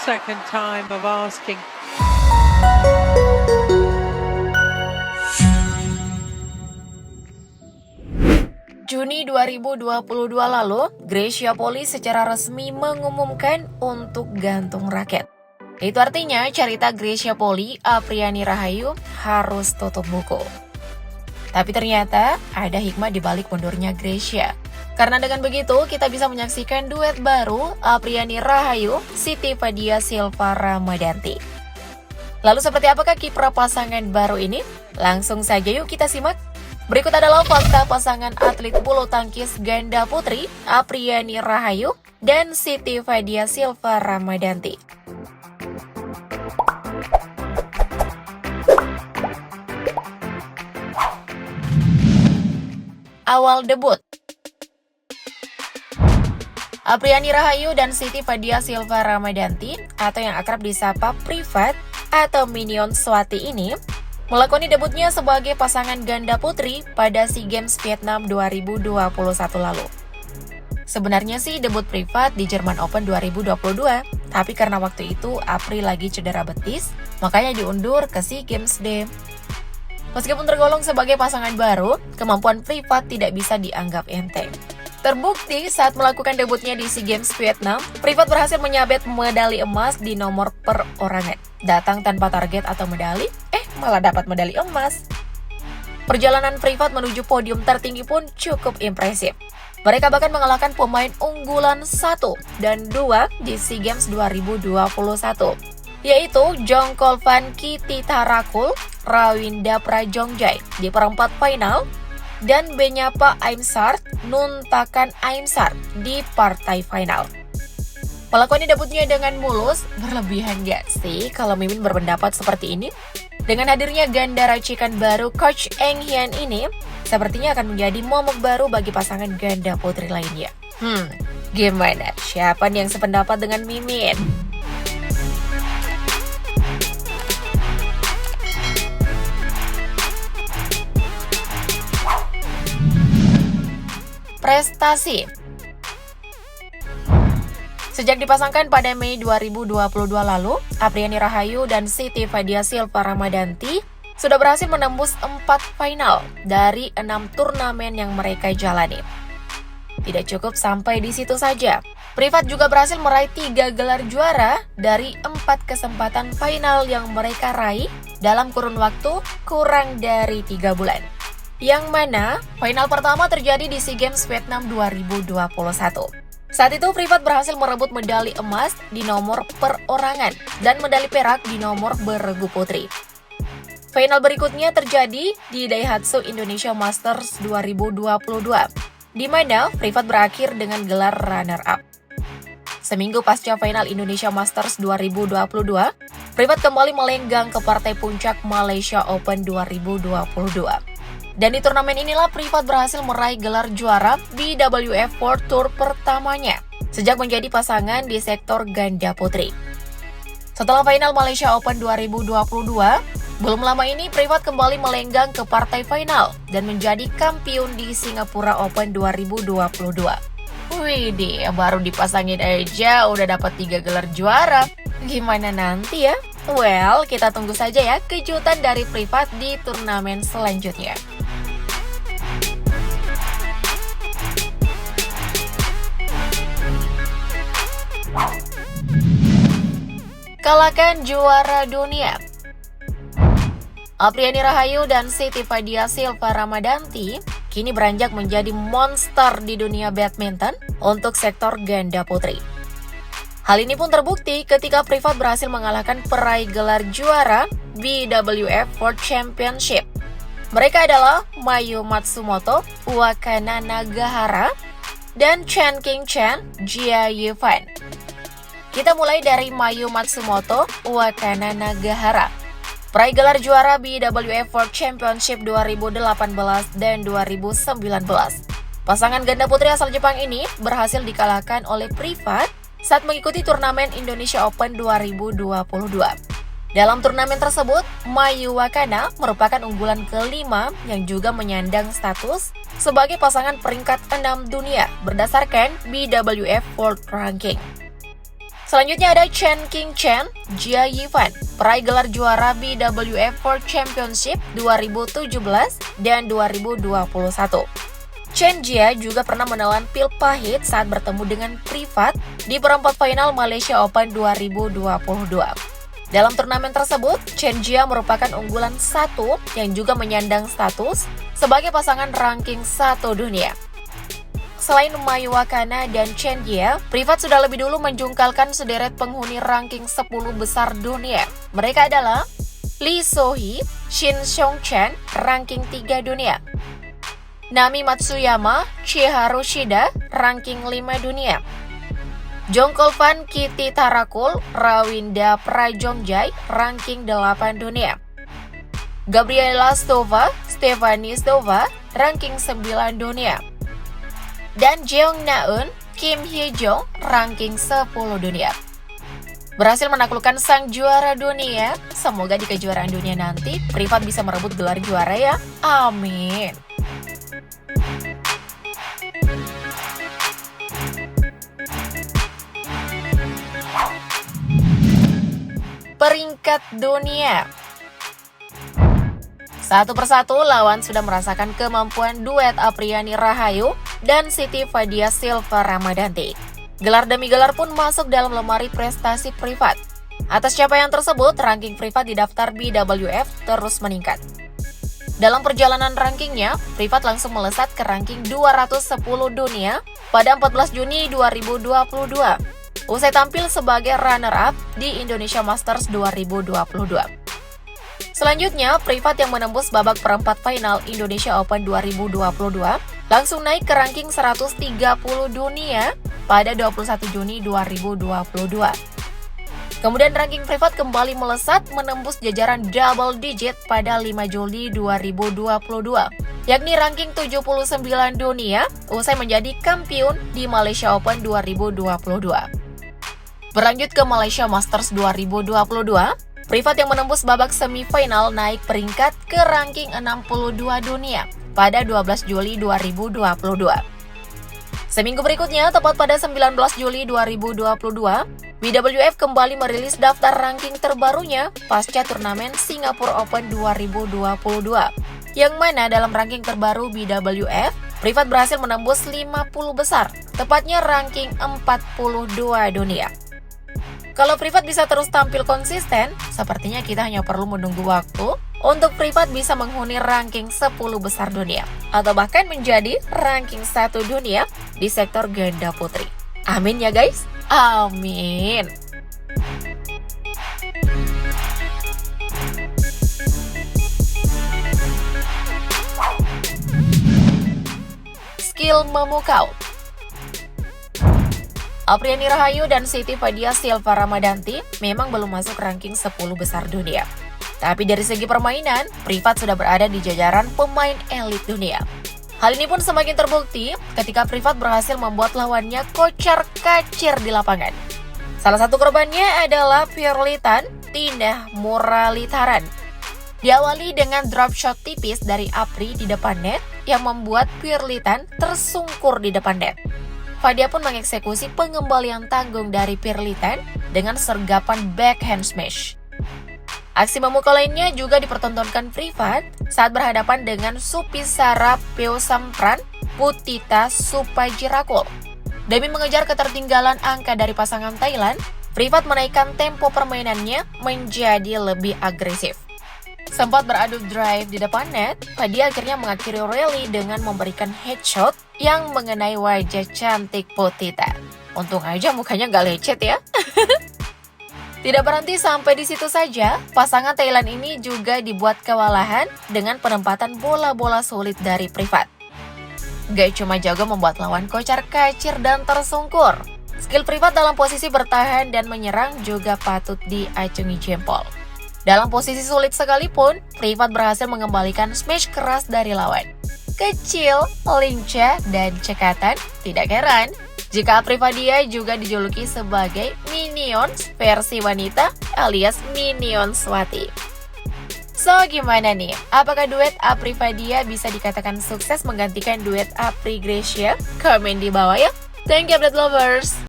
second time of asking. Juni 2022 lalu, Gracia Poli secara resmi mengumumkan untuk gantung raket. Itu artinya cerita Gracia Poli, Apriani Rahayu harus tutup buku. Tapi ternyata ada hikmah di balik mundurnya Gracia. Karena dengan begitu, kita bisa menyaksikan duet baru Apriani Rahayu, Siti Fadia Silva Ramadanti. Lalu seperti apakah kiprah pasangan baru ini? Langsung saja yuk kita simak. Berikut adalah fakta pasangan atlet bulu tangkis ganda putri Apriani Rahayu dan Siti Fadia Silva Ramadanti. Awal debut. Apriani Rahayu dan Siti Fadia Silva Ramadanti atau yang akrab disapa Privat atau Minion Swati ini melakoni debutnya sebagai pasangan ganda putri pada SEA Games Vietnam 2021 lalu. Sebenarnya sih debut Privat di Jerman Open 2022, tapi karena waktu itu Apri lagi cedera betis, makanya diundur ke SEA Games deh. Meskipun tergolong sebagai pasangan baru, kemampuan Privat tidak bisa dianggap enteng. Terbukti saat melakukan debutnya di SEA Games Vietnam, Privat berhasil menyabet medali emas di nomor perorangan. Datang tanpa target atau medali, malah dapat medali emas. Perjalanan Privat menuju podium tertinggi pun cukup impresif. Mereka bahkan mengalahkan pemain unggulan 1 dan 2 di SEA Games 2021, yaitu Jongkol Van Kititarakul, Rawinda Prajongjai di perempat final, dan Benyapa Aimsart Nuntakan Aimsart di partai final. Pelakoni debutnya dengan mulus, berlebihan gak sih kalau Mimin berpendapat seperti ini? Dengan hadirnya ganda racikan baru Coach Eng Hian ini, sepertinya akan menjadi momok baru bagi pasangan ganda putri lainnya. Gimana? Siapa nih yang sependapat dengan Mimin? Prestasi. Sejak dipasangkan pada Mei 2022 lalu, Apriani Rahayu dan Siti Fadia Silva Ramadanti sudah berhasil menembus 4 final dari 6 turnamen yang mereka jalani. Tidak cukup sampai di situ saja. Privat juga berhasil meraih 3 gelar juara dari 4 kesempatan final yang mereka raih dalam kurun waktu kurang dari 3 bulan. Yang mana final pertama terjadi di SEA Games Vietnam 2021. Saat itu Privat berhasil merebut medali emas di nomor perorangan dan medali perak di nomor beregu putri. Final berikutnya terjadi di Daihatsu Indonesia Masters 2022, di mana Privat berakhir dengan gelar runner-up. Seminggu pasca final Indonesia Masters 2022, Privat kembali melenggang ke partai puncak Malaysia Open 2022. Dan di turnamen inilah Privat berhasil meraih gelar juara BWF World Tour pertamanya sejak menjadi pasangan di sektor ganda putri. Setelah final Malaysia Open 2022, belum lama ini Privat kembali melenggang ke partai final dan menjadi kampiun di Singapura Open 2022. Widih, baru dipasangin aja udah dapat 3 gelar juara. Gimana nanti ya? Well, kita tunggu saja ya kejutan dari Privat di turnamen selanjutnya. Kalahkan juara dunia. Apriani Rahayu dan Siti Fadia Silva Ramadanti kini beranjak menjadi monster di dunia badminton untuk sektor ganda putri. Hal ini pun terbukti ketika Privat berhasil mengalahkan peraih gelar juara BWF World Championship. Mereka adalah Mayu Matsumoto, Wakana Nagahara, dan Chen Qingchen Jia Yifan. Kita mulai dari Mayu Matsumoto, Wakana Nagahara. Peraih gelar juara BWF World Championship 2018 dan 2019. Pasangan ganda putri asal Jepang ini berhasil dikalahkan oleh Privat saat mengikuti turnamen Indonesia Open 2022. Dalam turnamen tersebut, Mayu Wakana merupakan unggulan kelima yang juga menyandang status sebagai pasangan peringkat 6 dunia berdasarkan BWF World Ranking. Selanjutnya ada Chen Qingchen, Jia Yifan, peraih gelar juara BWF World Championship 2017 dan 2021. Chen Jia juga pernah menelan pil pahit saat bertemu dengan Privat di perempat final Malaysia Open 2022. Dalam turnamen tersebut, Chen Jia merupakan unggulan 1 yang juga menyandang status sebagai pasangan ranking 1 dunia. Selain Mai Wakana dan Chen Jia, Privat sudah lebih dulu menjungkalkan sederet penghuni ranking 10 besar dunia. Mereka adalah Lee So-hee, Shin Seong-chan, ranking 3 dunia, Nami Matsuyama, Chiharu Shida, ranking 5 dunia, Jongkolvan Kitty Tarakul, Rawinda Prajongjai, ranking 8 dunia, Gabriela Stova, Stephanie Stova, ranking 9 dunia, dan Jeong Na-eun, Kim Hye-jong, ranking 10 dunia. Berhasil menaklukkan sang juara dunia. Semoga di kejuaraan dunia nanti Privat bisa merebut gelar juara ya. Amin. Peringkat dunia. Satu persatu lawan sudah merasakan kemampuan duet Apriani Rahayu dan Siti Fadia Silva Ramadanti. Gelar demi gelar pun masuk dalam lemari prestasi Privat. Atas capaian tersebut, ranking Privat di daftar BWF terus meningkat. Dalam perjalanan rankingnya, Privat langsung melesat ke ranking 210 dunia pada 14 Juni 2022. Usai tampil sebagai runner-up di Indonesia Masters 2022. Selanjutnya, Privat yang menembus babak perempat final Indonesia Open 2022 langsung naik ke ranking 130 dunia pada 21 Juni 2022. Kemudian ranking Privat kembali melesat menembus jajaran double digit pada 5 Juli 2022, yakni ranking 79 dunia usai menjadi kampiun di Malaysia Open 2022. Berlanjut ke Malaysia Masters 2022, Privat yang menembus babak semifinal naik peringkat ke ranking 62 dunia pada 12 Juli 2022. Seminggu berikutnya, tepat pada 19 Juli 2022, BWF kembali merilis daftar ranking terbarunya pasca turnamen Singapore Open 2022. Yang mana dalam ranking terbaru BWF, Privat berhasil menembus 50 besar, tepatnya ranking 42 dunia. Kalau Privat bisa terus tampil konsisten, sepertinya kita hanya perlu menunggu waktu untuk Privat bisa menghuni ranking 10 besar dunia, atau bahkan menjadi ranking 1 dunia di sektor ganda putri. Amin ya guys, amin. Skill memukau. Apriani Rahayu dan Siti Fadia Silva Ramadanti memang belum masuk ranking 10 besar dunia. Tapi dari segi permainan, Privat sudah berada di jajaran pemain elit dunia. Hal ini pun semakin terbukti ketika Privat berhasil membuat lawannya kocar-kacir di lapangan. Salah satu korbannya adalah Pirlitan Tina Muralitaran. Diawali dengan drop shot tipis dari Apri di depan net yang membuat Pirlitan tersungkur di depan net. Fadia pun mengeksekusi pengembalian tanggung dari Pirlitan dengan sergapan backhand smash. Aksi memukau lainnya juga dipertontonkan Privat saat berhadapan dengan Supisara Peosampran Putita Supajirakul. Demi mengejar ketertinggalan angka dari pasangan Thailand, Privat menaikkan tempo permainannya menjadi lebih agresif. Sempat beradu drive di depan net, Fadia akhirnya mengakhiri rally dengan memberikan headshot yang mengenai wajah cantik Putita. Untung aja mukanya gak lecet ya. Tidak berhenti sampai di situ saja, pasangan Thailand ini juga dibuat kewalahan dengan penempatan bola-bola sulit dari Privat. Gak cuma jago membuat lawan kocar-kacir dan tersungkur, skill Privat dalam posisi bertahan dan menyerang juga patut diacungi jempol. Dalam posisi sulit sekalipun, Privat berhasil mengembalikan smash keras dari lawan. Kecil, lincah, dan cekatan, tidak heran jika Apri Fadia juga dijuluki sebagai Minions versi wanita alias Minions Swati. So, gimana nih? Apakah duet Apri Fadia bisa dikatakan sukses menggantikan duet Apri Gracia? Komen di bawah ya. Thank you, update lovers!